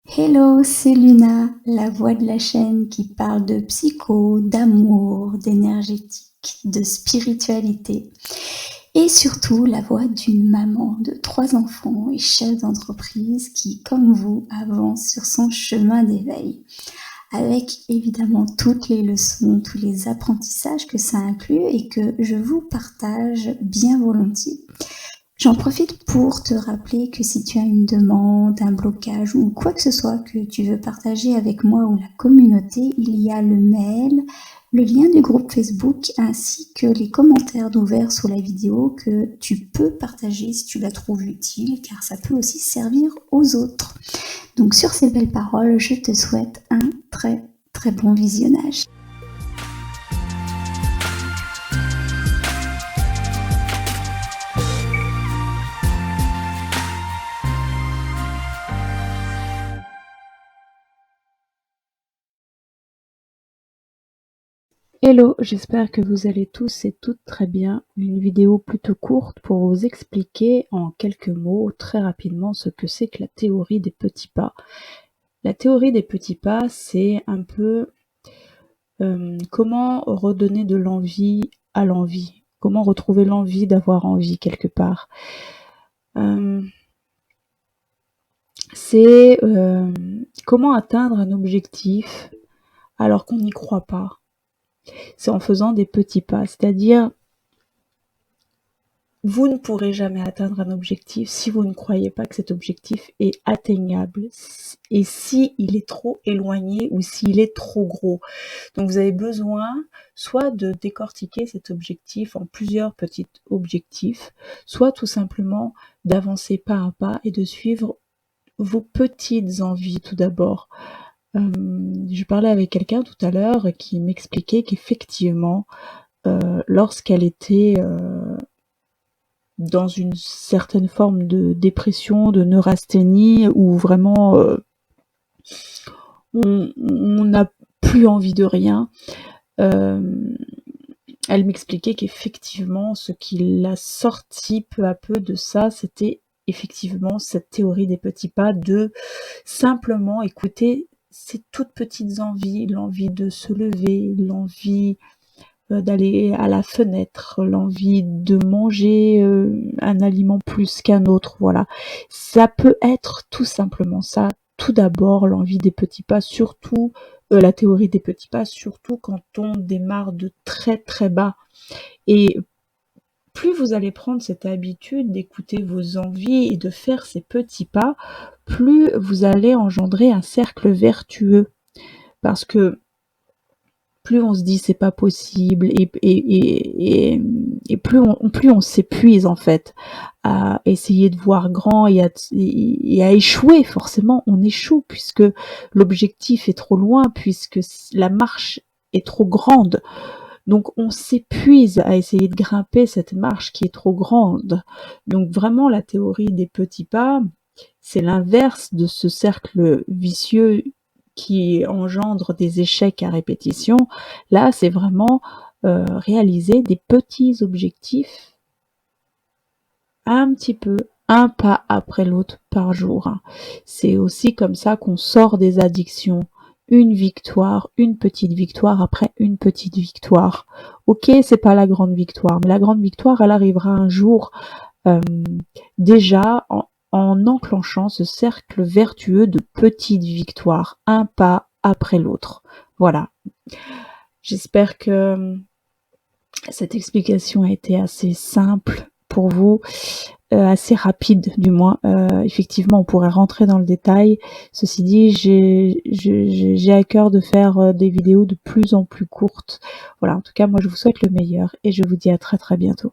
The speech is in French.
Hello, c'est Luna, la voix de la chaîne qui parle de psycho, d'amour, d'énergétique, de spiritualité et surtout la voix d'une maman de 3 enfants et chef d'entreprise qui, comme vous, avance sur son chemin d'éveil avec évidemment toutes les leçons, tous les apprentissages que ça inclut et que je vous partage bien volontiers. J'en profite pour te rappeler que si tu as une demande, un blocage ou quoi que ce soit que tu veux partager avec moi ou la communauté, il y a le mail, le lien du groupe Facebook ainsi que les commentaires d'ouvert sous la vidéo que tu peux partager si tu la trouves utile car ça peut aussi servir aux autres. Donc sur ces belles paroles, je te souhaite un très très bon visionnage. Hello, j'espère que vous allez tous et toutes très bien. Une vidéo plutôt courte pour vous expliquer en quelques mots très rapidement ce que c'est que la théorie des petits pas. La théorie des petits pas, c'est un peu comment redonner de l'envie à l'envie, comment retrouver l'envie d'avoir envie quelque part. C'est comment atteindre un objectif alors qu'on n'y croit pas. C'est en faisant des petits pas, c'est-à-dire vous ne pourrez jamais atteindre un objectif si vous ne croyez pas que cet objectif est atteignable et si il est trop éloigné ou s'il est trop gros. Donc vous avez besoin soit de décortiquer cet objectif en plusieurs petits objectifs, soit tout simplement d'avancer pas à pas et de suivre vos petites envies tout d'abord. Je parlais avec quelqu'un tout à l'heure qui m'expliquait qu'effectivement, lorsqu'elle était dans une certaine forme de dépression, de neurasthénie, où vraiment on n'a plus envie de rien. Elle m'expliquait qu'effectivement, ce qui l'a sorti peu à peu de ça, c'était effectivement cette théorie des petits pas, de simplement écouter ces toutes petites envies, l'envie de se lever, l'envie d'aller à la fenêtre, l'envie de manger un aliment plus qu'un autre, voilà. Ça peut être tout simplement ça, tout d'abord l'envie des petits pas, surtout la théorie des petits pas, surtout quand on démarre de très très bas. Et plus vous allez prendre cette habitude d'écouter vos envies et de faire ces petits pas, plus vous allez engendrer un cercle vertueux. Parce que plus on se dit c'est pas possible et plus on s'épuise en fait à essayer de voir grand et à échouer. Forcément on échoue puisque l'objectif est trop loin, puisque la marche est trop grande. Donc on s'épuise à essayer de grimper cette marche qui est trop grande. Donc vraiment la théorie des petits pas, c'est l'inverse de ce cercle vicieux qui engendre des échecs à répétition. Là, c'est vraiment réaliser des petits objectifs un petit peu, un pas après l'autre par jour. C'est aussi comme ça qu'on sort des addictions. Une victoire, une petite victoire après une petite victoire. Ok, c'est pas la grande victoire, mais la grande victoire, elle arrivera un jour, déjà en enclenchant ce cercle vertueux de petites victoires, un pas après l'autre. Voilà. J'espère que cette explication a été assez simple pour vous, assez rapide du moins. Effectivement, on pourrait rentrer dans le détail. Ceci dit, j'ai à cœur de faire des vidéos de plus en plus courtes. Voilà, en tout cas, moi je vous souhaite le meilleur et je vous dis à très très bientôt.